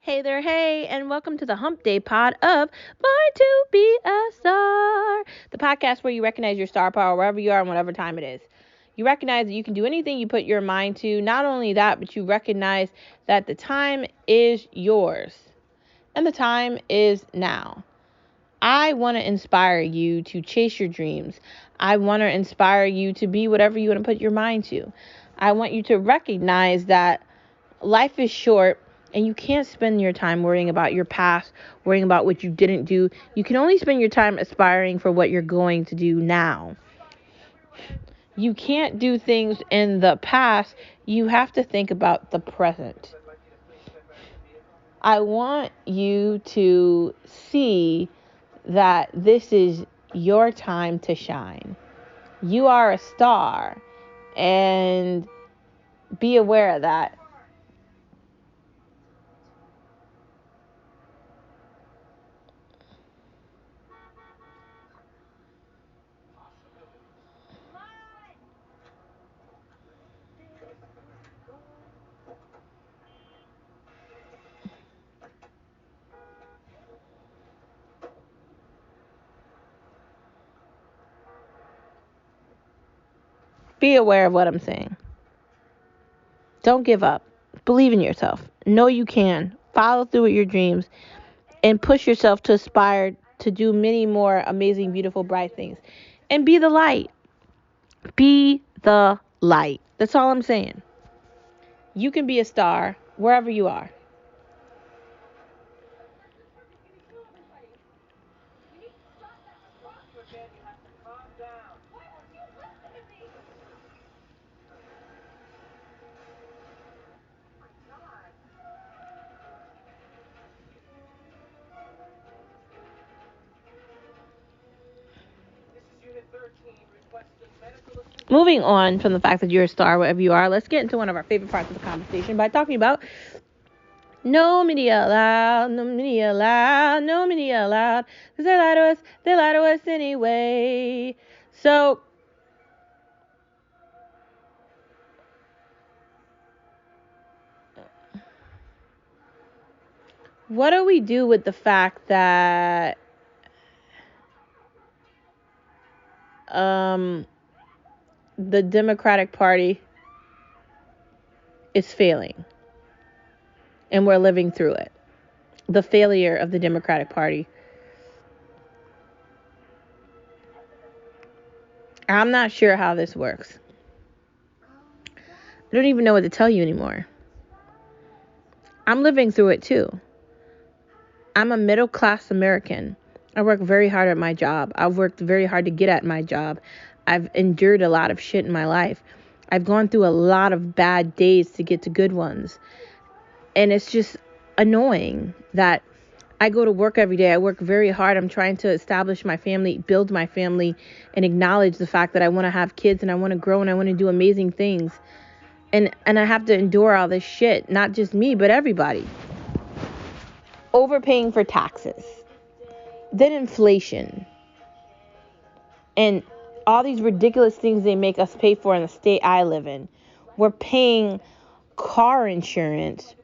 Hey there, hey, and welcome to the Hump Day pod of Born to Be a Star, the podcast where you recognize your star power wherever you are and whatever time it is. You recognize that you can do anything you put your mind to. Not only that, but you recognize that the time is yours and the time is now. I want to inspire you to chase your dreams. I want to inspire you to be whatever you want to put your mind to. I want you to recognize that life is short and you can't spend your time worrying about your past, worrying about what you didn't do. You can only spend your time aspiring for what you're going to do now. You can't do things in the past. You have to think about the present. I want you to see that this is your time to shine. You are a star, and be aware of that. Be aware of what I'm saying. Don't give up. Believe in yourself. Know you can. Follow through with your dreams and push yourself to aspire to do many more amazing, beautiful, bright things. And be the light. Be the light. That's all I'm saying. You can be a star wherever you are. Moving on from the fact that you're a star wherever you are, let's get into one of our favorite parts of the conversation by talking about no media allowed, no media allowed, no media allowed. Because they lie to us anyway. So, what do we do with the fact that the Democratic Party is failing and we're living through it? The failure of the Democratic Party. I'm not sure how this works. I don't even know what to tell you anymore. I'm living through it too. I'm a middle class American. I work very hard at my job. I've worked very hard to get at my job. I've endured a lot of shit in my life. I've gone through a lot of bad days to get to good ones. And it's just annoying that I go to work every day. I work very hard. I'm trying to establish my family, build my family, and acknowledge the fact that I want to have kids and I want to grow and I want to do amazing things. And I have to endure all this shit, not just me, but everybody. Overpaying for taxes, then inflation, and all these ridiculous things they make us pay for in the state I live in. We're paying car insurance,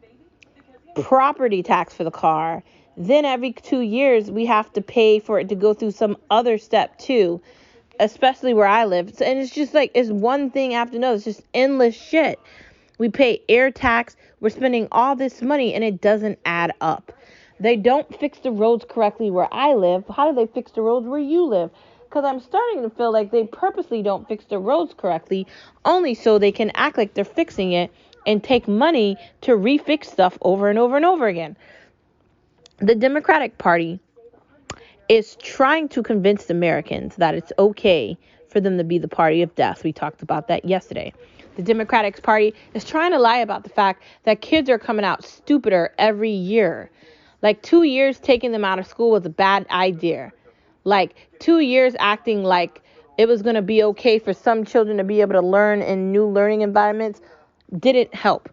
property tax for the car. Then every 2 years, we have to pay for it to go through some other step too, especially where I live. And it's just like, it's one thing after another. It's just endless shit. We pay air tax. We're spending all this money and it doesn't add up. They don't fix the roads correctly where I live. How do they fix the roads where you live? Because I'm starting to feel like they purposely don't fix the roads correctly, only so they can act like they're fixing it and take money to refix stuff over and over and over again. The Democratic Party is trying to convince Americans that it's okay for them to be the party of death. We talked about that yesterday. The Democratic Party is trying to lie about the fact that kids are coming out stupider every year. Like 2 years taking them out of school was a bad idea. Like 2 years acting like it was going to be okay for some children to be able to learn in new learning environments didn't help.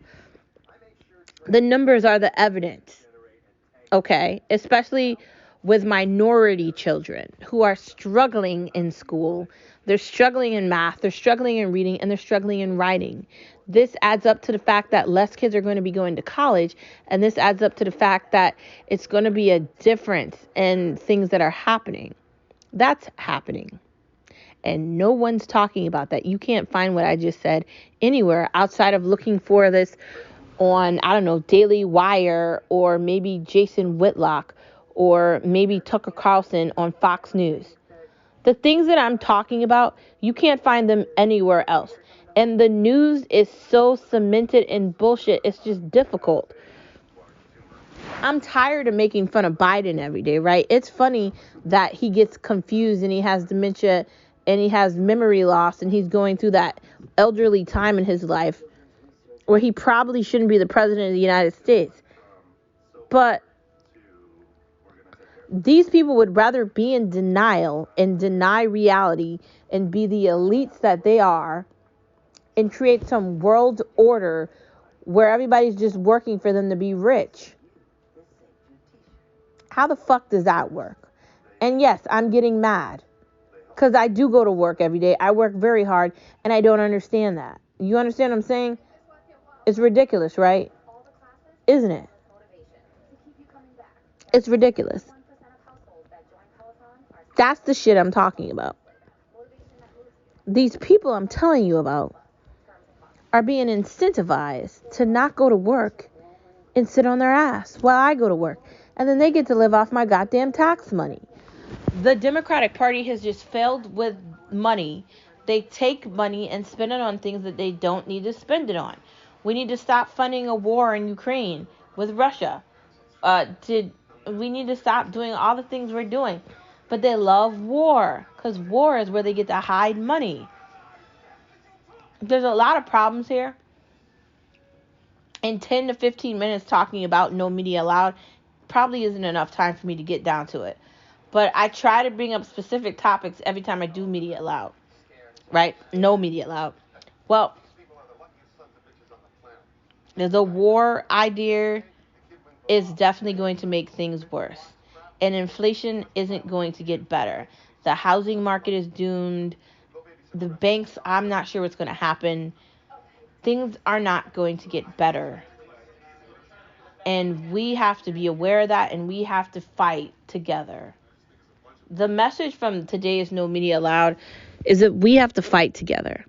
The numbers are the evidence. Okay? Especially with minority children who are struggling in school. They're struggling in math, they're struggling in reading, and they're struggling in writing. This adds up to the fact that less kids are going to be going to college, and this adds up to the fact that it's going to be a difference in things that are happening. That's happening. And no one's talking about that. You can't find what I just said anywhere outside of looking for this on, I don't know, Daily Wire, or maybe Jason Whitlock, or maybe Tucker Carlson on Fox News. The things that I'm talking about, you can't find them anywhere else. And the news is so cemented in bullshit, it's just difficult. I'm tired of making fun of Biden every day, right? It's funny that he gets confused and he has dementia and he has memory loss and he's going through that elderly time in his life where he probably shouldn't be the president of the United States. But these people would rather be in denial and deny reality and be the elites that they are and create some world order where everybody's just working for them to be rich. How the fuck does that work? And yes, I'm getting mad because I do go to work every day. I work very hard and I don't understand that. You understand what I'm saying? It's ridiculous, right? Isn't it? It's ridiculous. That's the shit I'm talking about. These people I'm telling you about are being incentivized to not go to work and sit on their ass while I go to work. And then they get to live off my goddamn tax money. The Democratic Party has just failed with money. They take money and spend it on things that they don't need to spend it on. We need to stop funding a war in Ukraine with Russia. We need to stop doing all the things we're doing. But they love war because war is where they get to hide money. There's a lot of problems here. In 10 to 15 minutes talking about no media allowed probably isn't enough time for me to get down to it. But I try to bring up specific topics every time I do media allowed. Right? No media allowed. Well, the war idea is definitely going to make things worse. And inflation isn't going to get better. The housing market is doomed. The banks, I'm not sure what's going to happen. Things are not going to get better. And we have to be aware of that, and we have to fight together. The message from today's No Media Allowed is that we have to fight together.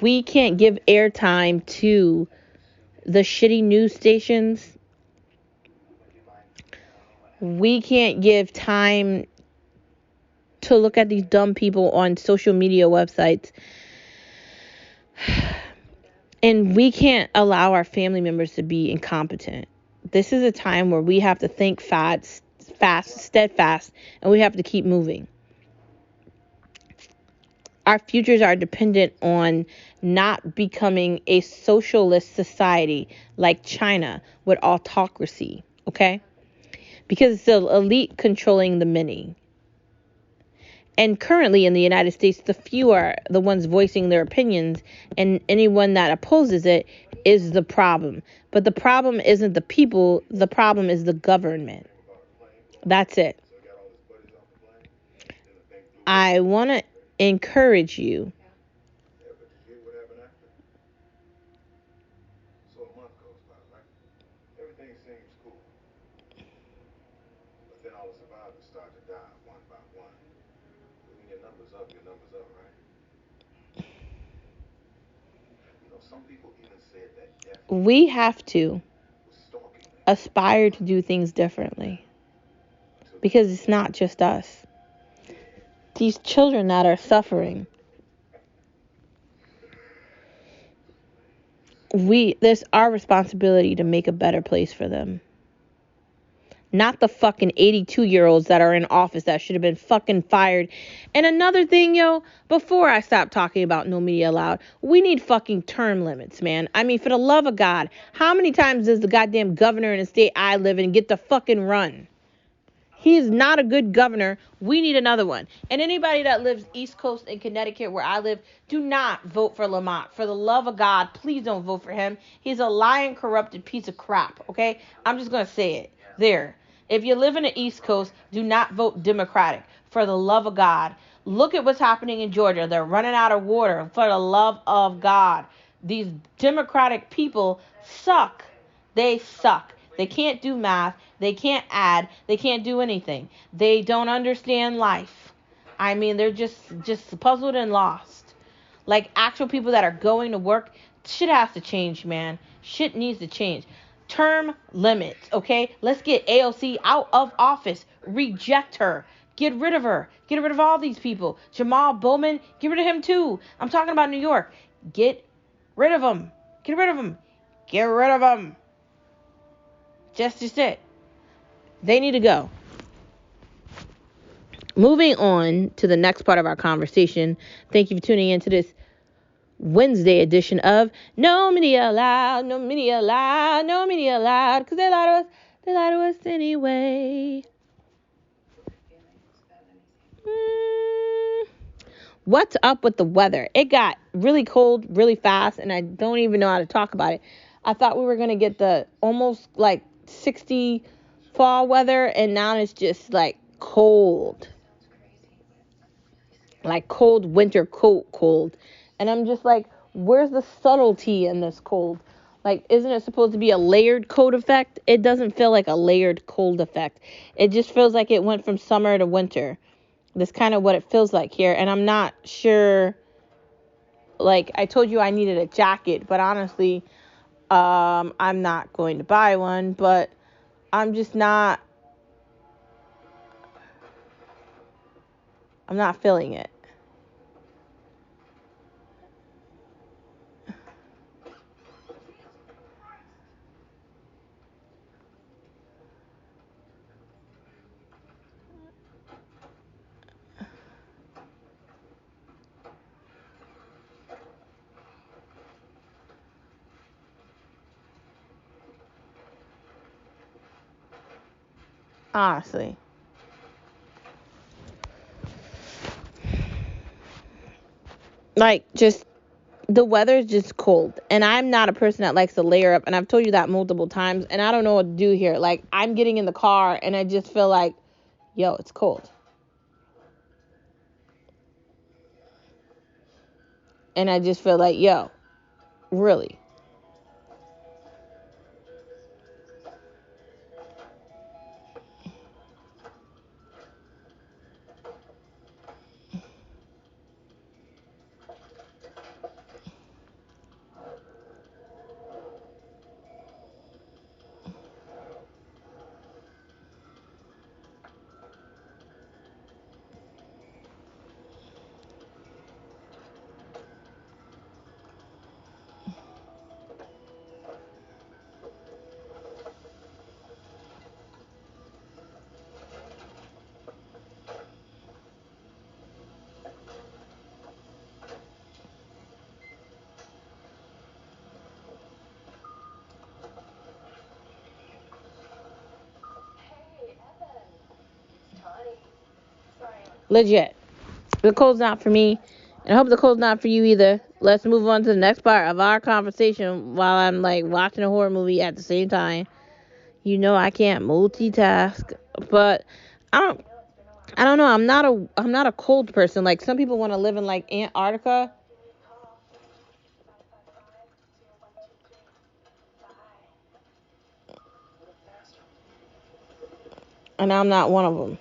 We can't give airtime to the shitty news stations. We can't give time to look at these dumb people on social media websites. And we can't allow our family members to be incompetent. This is a time where we have to think fast, steadfast, and we have to keep moving. Our futures are dependent on not becoming a socialist society like China with autocracy, okay? Because it's the elite controlling the many. And currently in the United States, the few are the ones voicing their opinions, and anyone that opposes it is the problem. But the problem isn't the people, the problem is the government. That's it. I want to encourage you we have to aspire to do things differently because it's not just us. These children that are suffering, there's our responsibility to make a better place for them. Not the fucking 82-year-olds that are in office that should have been fucking fired. And another thing, before I stop talking about no media allowed, we need fucking term limits, man. I mean, for the love of God, how many times does the goddamn governor in the state I live in get to fucking run? He's not a good governor. We need another one. And anybody that lives East Coast in Connecticut where I live, do not vote for Lamont. For the love of God, please don't vote for him. He's a lying, corrupted piece of crap, okay? I'm just going to say it. There. If you live in the East Coast, do not vote Democratic. For the love of God. Look at what's happening in Georgia. They're running out of water. For the love of God. These Democratic people suck. They suck. They can't do math. They can't add. They can't do anything. They don't understand life. I mean, they're just puzzled and lost. Like actual people that are going to work, shit has to change, man. Shit needs to change. Term limits, okay? Let's get AOC out of office. Reject her. Get rid of her. Get rid of all these people. Jamal Bowman, get rid of him too. I'm talking about New York. Get rid of him. Get rid of him. Get rid of him. Just it. They need to go. Moving on to the next part of our conversation. Thank you for tuning in to this Wednesday edition of No Media Allowed, No Media Allowed, No Media Allowed, because they lie to us anyway. What's up with the weather? It got really cold really fast, and I don't even know how to talk about it. I thought we were going to get the almost like 60 fall weather, and now it's just like cold. Like cold winter cold. And I'm just like, where's the subtlety in this cold? Like, isn't it supposed to be a layered cold effect? It doesn't feel like a layered cold effect. It just feels like it went from summer to winter. That's kind of what it feels like here. And I'm not sure, like, I told you I needed a jacket, but honestly, I'm not going to buy one, but I'm not feeling it. Honestly. Like, just the weather's just cold, and I'm not a person that likes to layer up, and I've told you that multiple times, and I don't know what to do here. Like, I'm getting in the car, and I just feel like, yo, it's cold. And I just feel like, yo, really? Legit. The cold's not for me, and I hope the cold's not for you either. Let's move on to the next part of our conversation while I'm like watching a horror movie at the same time. You know I can't multitask, but I don't I don't know. I'm not a cold person. Like some people want to live in like Antarctica, and I'm not one of them.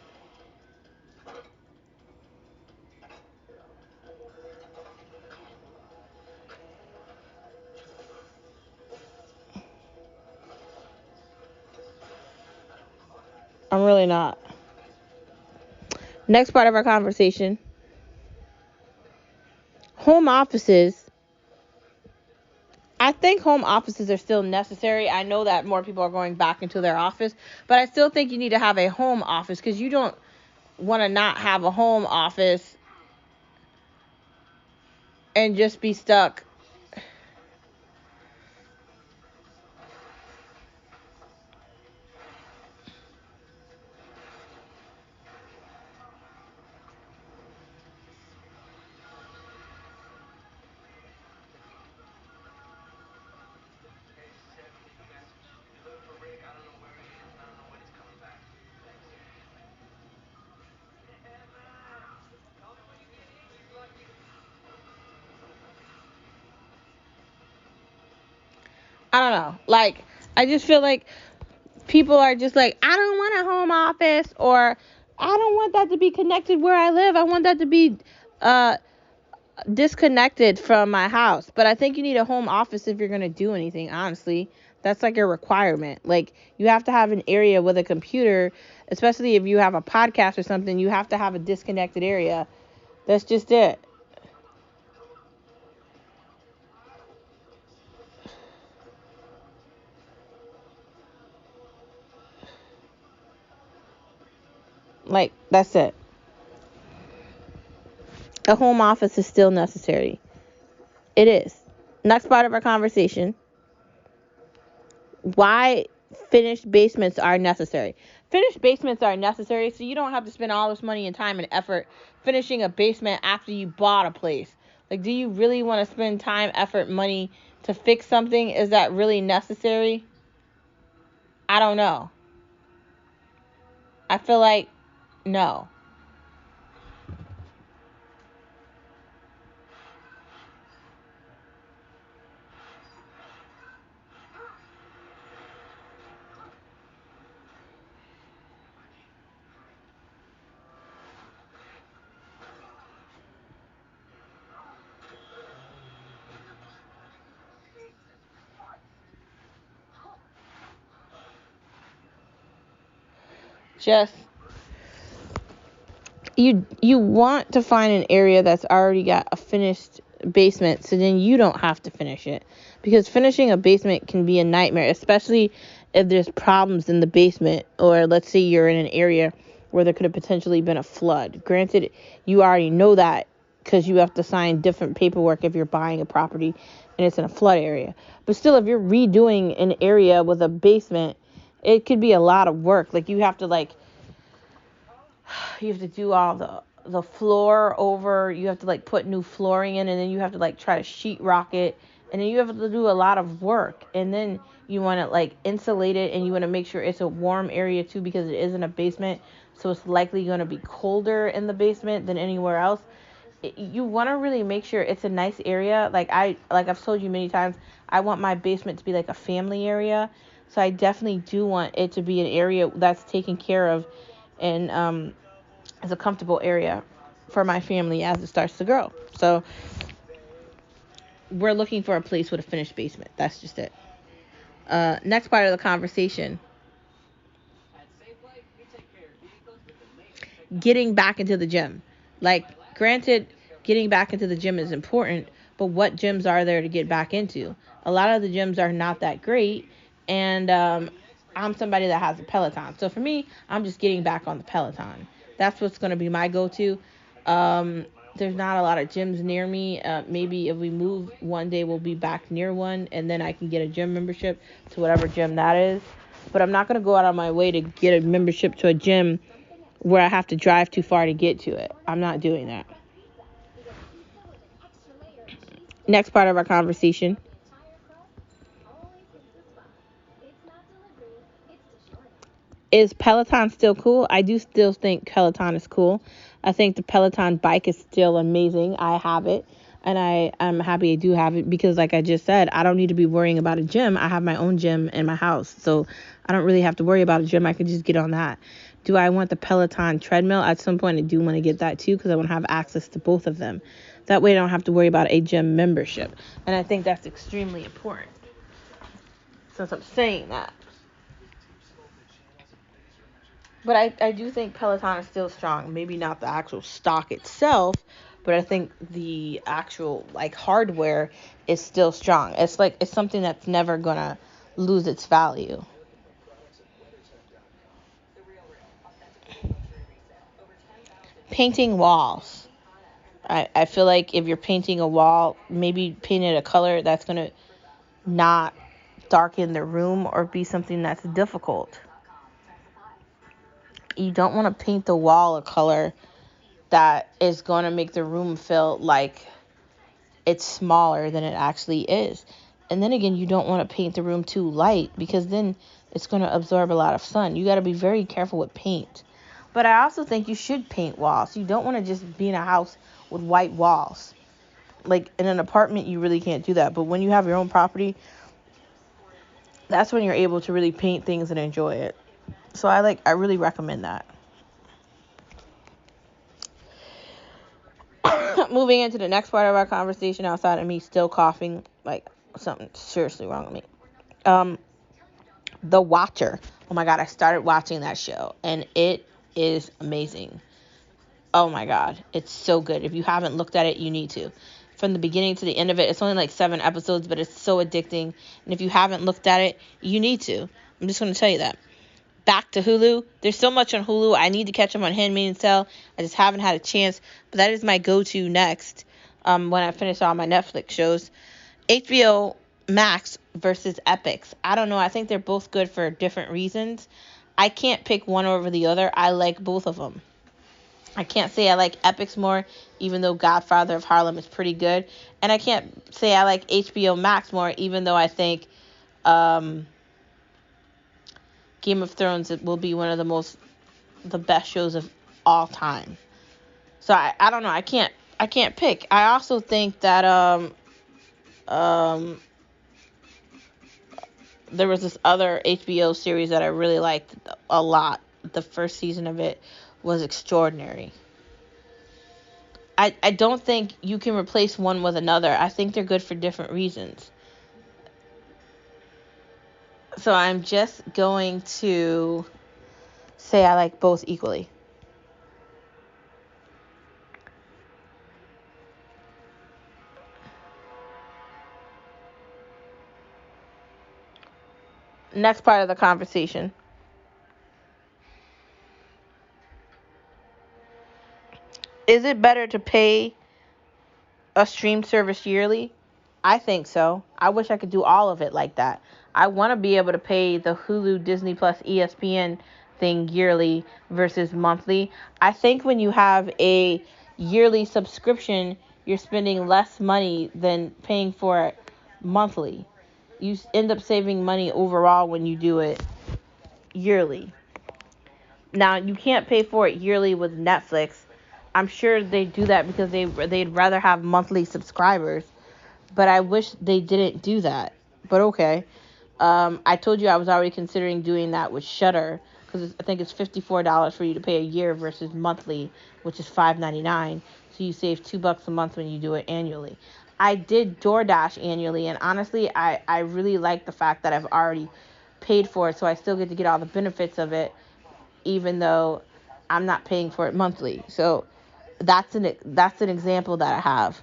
I'm really not. Next part of our conversation. Home offices. I think home offices are still necessary. I know that more people are going back into their office, but I still think you need to have a home office because you don't want to not have a home office and just be stuck. I don't know. Like, I just feel like people are just like, I don't want a home office, or I don't want that to be connected where I live. I want that to be disconnected from my house. But I think you need a home office if you're going to do anything, honestly. That's like a requirement. Like, you have to have an area with a computer, especially if you have a podcast or something. You have to have a disconnected area. That's just it. Like, that's it. A home office is still necessary. It is. Next part of our conversation: why finished basements are necessary. Finished basements are necessary so you don't have to spend all this money and time and effort finishing a basement after you bought a place. Like, do you really want to spend time, effort, money to fix something? Is that really necessary? I don't know. I feel like no. Just you want to find an area that's already got a finished basement, so then you don't have to finish it, because finishing a basement can be a nightmare, especially if there's problems in the basement, or let's say you're in an area where there could have potentially been a flood. Granted, you already know that because you have to sign different paperwork if you're buying a property and it's in a flood area, but still, if you're redoing an area with a basement, it could be a lot of work. Like, you have to do all the floor over. You have to like put new flooring in, and then you have to like try to sheetrock it, and then you have to do a lot of work. And then you want to like insulate it, and you want to make sure it's a warm area too, because it is in a basement, so it's likely going to be colder in the basement than anywhere else. You want to really make sure it's a nice area. I've told you many times, I want my basement to be like a family area. So I definitely do want it to be an area that's taken care of, and is a comfortable area for my family as it starts to grow. So we're looking for a place with a finished basement. That's just it. Next part of the conversation: getting back into the gym. Like, granted, getting back into the gym is important, but what gyms are there to get back into? A lot of the gyms are not that great, and I'm somebody that has a peloton. So for me, I'm just getting back on the peloton. That's what's going to be my go-to. There's not a lot of gyms near me. Maybe if we move one day, we'll be back near one, and then I can get a gym membership to whatever gym that is. But I'm not going to go out of my way to get a membership to a gym where I have to drive too far to get to it. I'm not doing that. Next part of our conversation: is Peloton still cool? I do still think Peloton is cool. I think the Peloton bike is still amazing. I have it, and I'm happy I do have it, because like I just said, I don't need to be worrying about a gym. I have my own gym in my house, so I don't really have to worry about a gym. I can just get on that. Do I want the Peloton treadmill? At some point, I do want to get that too, because I want to have access to both of them. That way I don't have to worry about a gym membership. And I think that's extremely important, since I'm saying that. But I do think Peloton is still strong. Maybe not the actual stock itself, but I think the actual like hardware is still strong. It's something that's never gonna lose its value. Painting walls. I feel like if you're painting a wall, maybe paint it a color that's gonna not darken the room or be something that's difficult. You don't want to paint the wall a color that is going to make the room feel like it's smaller than it actually is. And then again, you don't want to paint the room too light, because then it's going to absorb a lot of sun. You got to be very careful with paint. But I also think you should paint walls. You don't want to just be in a house with white walls. Like in an apartment, you really can't do that. But when you have your own property, That's when you're able to really paint things and enjoy it. So I really recommend that. Moving into the next part of our conversation, outside of me still coughing, like something seriously wrong with me. The Watcher. Oh my God, I started watching that show and it is amazing. Oh my God, it's so good. If you haven't looked at it, you need to. From the beginning to the end of it, it's only like 7 episodes, but it's so addicting. And if you haven't looked at it, you need to. I'm just going to tell you that. Back to Hulu. There's so much on Hulu. I need to catch them on Handmaid's Tale. I just haven't had a chance. But that is my go-to next when I finish all my Netflix shows. HBO Max versus Epix. I don't know. I think they're both good for different reasons. I can't pick one over the other. I like both of them. I can't say I like Epix more, even though Godfather of Harlem is pretty good. And I can't say I like HBO Max more, even though I think Game of Thrones will be one of the best shows of all time. So I don't know. I can't pick. I also think that there was this other HBO series that I really liked a lot. The first season of it was extraordinary. I don't think you can replace one with another. I think they're good for different reasons. So I'm just going to say I like both equally. Next part of the conversation. Is it better to pay a stream service yearly? I think so. I wish I could do all of it like that. I want to be able to pay the Hulu, Disney Plus, ESPN thing yearly versus monthly. I think when you have a yearly subscription, you're spending less money than paying for it monthly. You end up saving money overall when you do it yearly. Now, you can't pay for it yearly with Netflix. I'm sure they do that because they'd rather have monthly subscribers. But I wish they didn't do that. But okay. I told you I was already considering doing that with Shudder, because I think it's $54 for you to pay a year versus monthly, which is $5.99. So you save $2 a month when you do it annually. I did DoorDash annually, and honestly, I really like the fact that I've already paid for it, so I still get to get all the benefits of it, even though I'm not paying for it monthly. So that's an example that I have.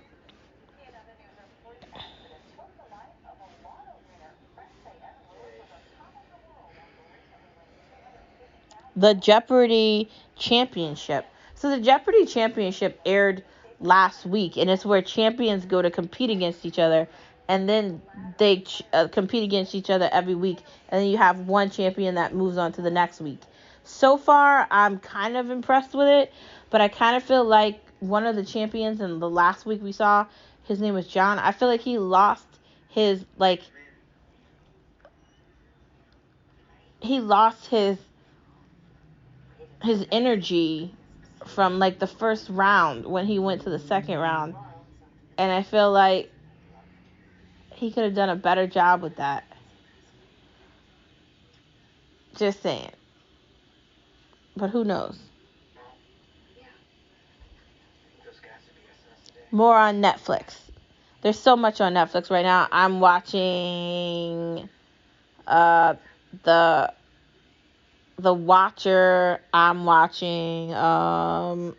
The Jeopardy Championship. So the Jeopardy Championship aired last week, and it's where champions go to compete against each other, and then they compete against each other every week, and then you have one champion that moves on to the next week. So far, I'm kind of impressed with it, but I kind of feel like one of the champions in the last week we saw, his name was John. I feel like he lost his his energy from the first round when he went to the second round, and I feel like he could have done a better job with that. Just saying. But who knows? More on Netflix. There's so much on Netflix right now. I'm watching the Watcher. I'm watching that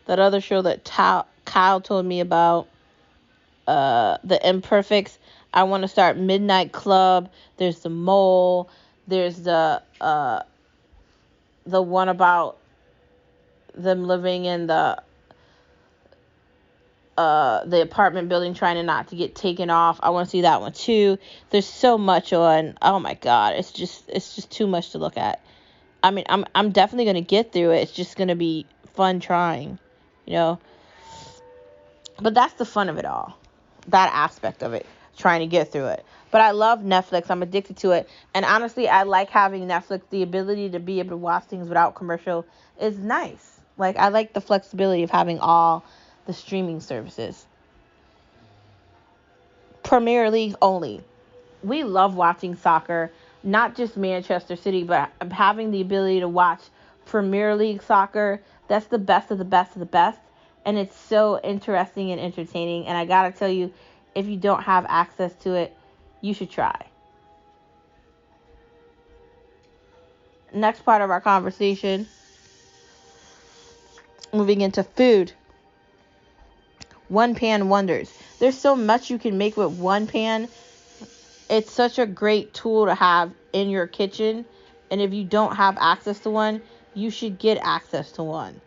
other show that Kyle told me about, The Imperfects. I want to start Midnight Club. There's The Mole. There's the one about them living in the apartment building, trying to not to get taken off. I want to see that one too. There's so much on. Oh my God, it's just too much to look at. I mean, I'm definitely gonna get through it. It's just gonna be fun trying, you know. But that's the fun of it all, that aspect of it, trying to get through it. But I love Netflix. I'm addicted to it. And honestly, I like having Netflix. The ability to be able to watch things without commercial is nice. I like the flexibility of having all the streaming services. Premier League only. we love watching soccer, not just Manchester City, but having the ability to watch Premier League soccer. That's the best of the best of the best. And it's so interesting and entertaining. And I got to tell you, if you don't have access to it, you should try. Next part of our conversation, moving into food. One pan wonders. There's so much you can make with one pan. It's such a great tool to have in your kitchen. And if you don't have access to one, you should get access to one.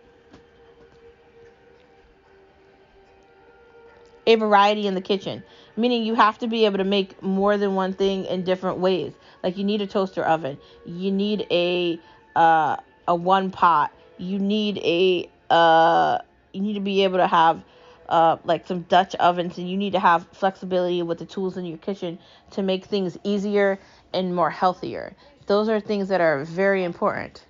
A variety in the kitchen, meaning you have to be able to make more than one thing in different ways. Like you need a toaster oven, you need a one pot, you need you need to be able to have like some Dutch ovens, and you need to have flexibility with the tools in your kitchen to make things easier and more healthier. Those are things that are very important.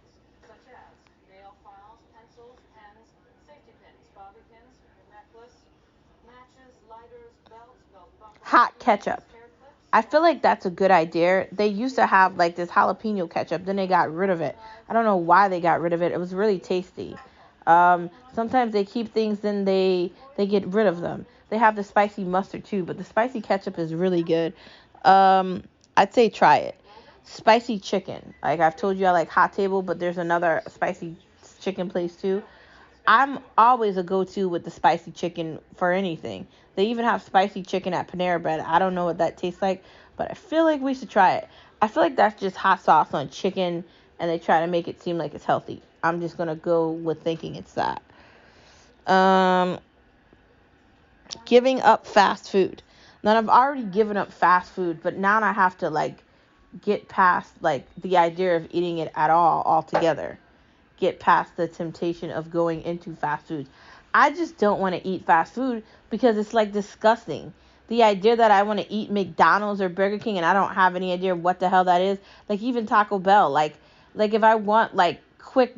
Hot ketchup. I feel like that's a good idea. They used to have like this jalapeno ketchup, then they got rid of it. I don't know why they got rid of it. It was really tasty. Sometimes they keep things, then they get rid of them. They have the spicy mustard too, but the spicy ketchup is really good. I'd say try it. Spicy chicken. Like I've told you, I like Hot Table, but there's another spicy chicken place too. I'm always a go-to with the spicy chicken for anything. They even have spicy chicken at Panera Bread. I don't know what that tastes like, but I feel like we should try it. I feel like that's just hot sauce on chicken, and they try to make it seem like it's healthy. I'm just going to go with thinking it's that. Giving up fast food. Now, I've already given up fast food, but now I have to, like, get past, like, the idea of eating it at all altogether. Get past the temptation of going into fast food. I just don't want to eat fast food because it's like disgusting. The idea that I want to eat McDonald's or Burger King and I don't have any idea what the hell that is. Like even Taco Bell. Like if I want like quick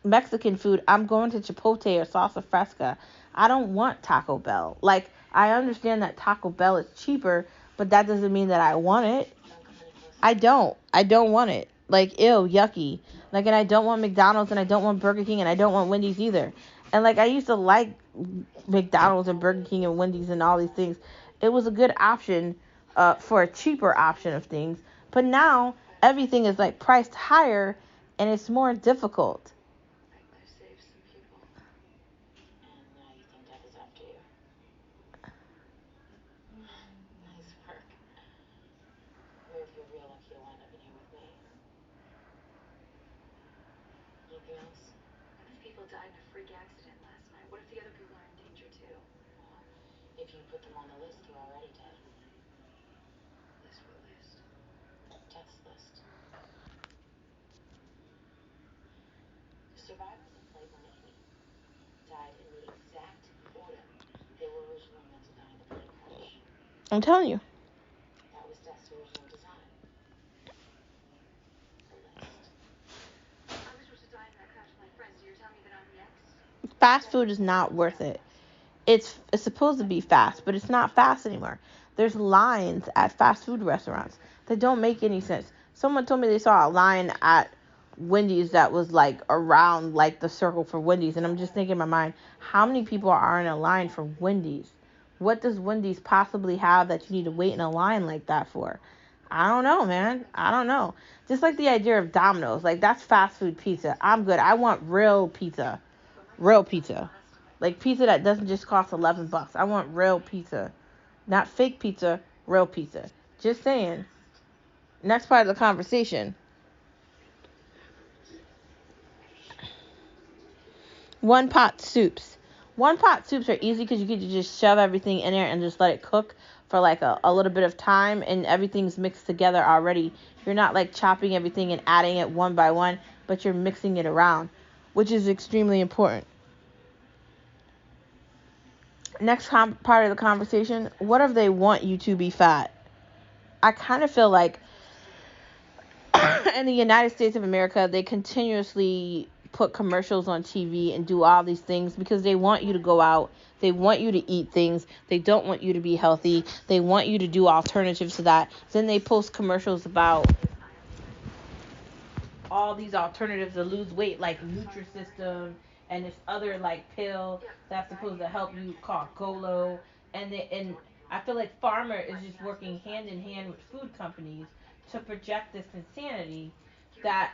Mexican food, I'm going to Chipotle or Salsa Fresca. I don't want Taco Bell. Like I understand that Taco Bell is cheaper, but that doesn't mean that I want it. I don't want it. Like, ew, yucky. Like, and I don't want McDonald's, and I don't want Burger King, and I don't want Wendy's either. And, like, I used to like McDonald's and Burger King and Wendy's and all these things. It was a good option for a cheaper option of things. But now, everything is, like, priced higher, and it's more difficult. I'm telling you. Fast food is not worth it. It's supposed to be fast, but it's not fast anymore. There's lines at fast food restaurants that don't make any sense. Someone told me they saw a line at Wendy's that was like around like the circle for Wendy's, and I'm just thinking in my mind, how many people are in a line for Wendy's? What does Wendy's possibly have that you need to wait in a line like that for? I don't know, man. I don't know. Just like the idea of Domino's, like that's fast food pizza. I'm good. I want real pizza. Real pizza. Like pizza that doesn't just cost $11. I want real pizza. Not fake pizza, real pizza. Just saying. Next part of the conversation. One pot soups. One pot soups are easy because you get to just shove everything in there and just let it cook for like a little bit of time, and everything's mixed together already. You're not like chopping everything and adding it one by one, but you're mixing it around, which is extremely important. Next part of the conversation, what if they want you to be fat? I kind of feel like in the United States of America, they continuously put commercials on TV and do all these things because they want you to go out. They want you to eat things. They don't want you to be healthy. They want you to do alternatives to that. Then they post commercials about all these alternatives to lose weight, like Nutrisystem and this other like pill that's supposed to help you called Golo. And I feel like Pharma is just working hand in hand with food companies to project this insanity that.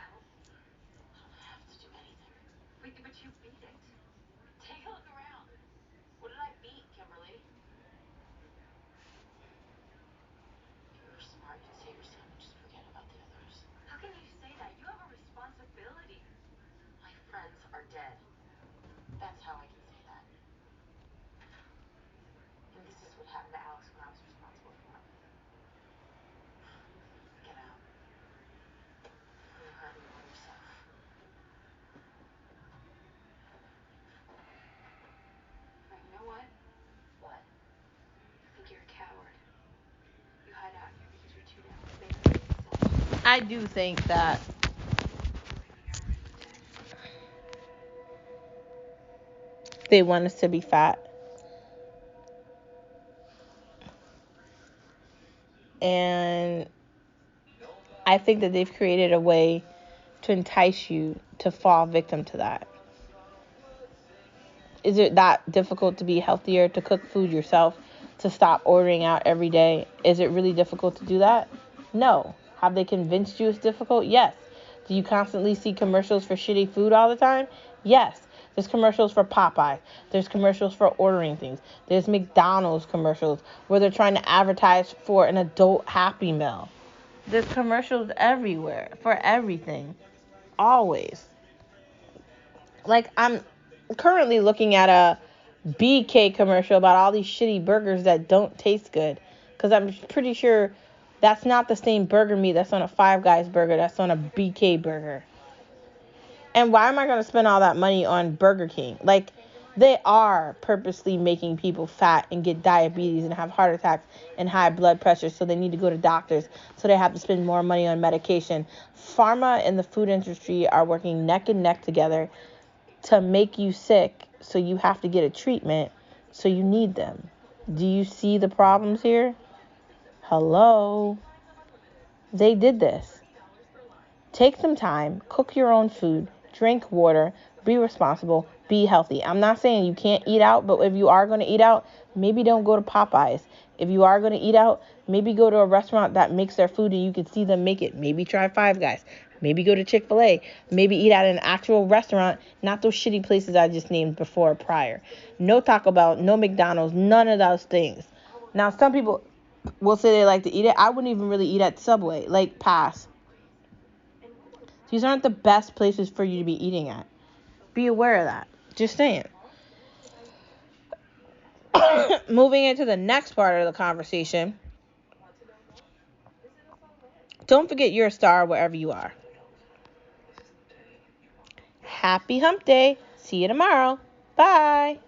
I do think that they want us to be fat. And I think that they've created a way to entice you to fall victim to that. Is it that difficult to be healthier, to cook food yourself, to stop ordering out every day? Is it really difficult to do that? No. Have they convinced you it's difficult? Yes. Do you constantly see commercials for shitty food all the time? Yes. There's commercials for Popeye. There's commercials for ordering things. There's McDonald's commercials where they're trying to advertise for an adult Happy Meal. There's commercials everywhere for everything. Always. Like, I'm currently looking at a BK commercial about all these shitty burgers that don't taste good. Because I'm pretty sure that's not the same burger meat that's on a Five Guys burger. That's on a BK burger. And why am I going to spend all that money on Burger King? Like, they are purposely making people fat and get diabetes and have heart attacks and high blood pressure, so they need to go to doctors, so they have to spend more money on medication. Pharma and the food industry are working neck and neck together to make you sick, so you have to get a treatment, so you need them. Do you see the problems here? Hello? They did this. Take some time, cook your own food, drink water, be responsible, be healthy. I'm not saying you can't eat out, but if you are going to eat out, maybe don't go to Popeyes. If you are going to eat out, maybe go to a restaurant that makes their food and you can see them make it. Maybe try Five Guys. Maybe go to Chick-fil-A. Maybe eat at an actual restaurant, not those shitty places I just named before prior. No Taco Bell, no McDonald's, none of those things. Now, some people will say they like to eat it. I wouldn't even really eat at Subway. Like, pass. These aren't the best places for you to be eating at. Be aware of that. Just saying. Moving into the next part of the conversation. Don't forget you're a star wherever you are. Happy hump day. See you tomorrow. Bye.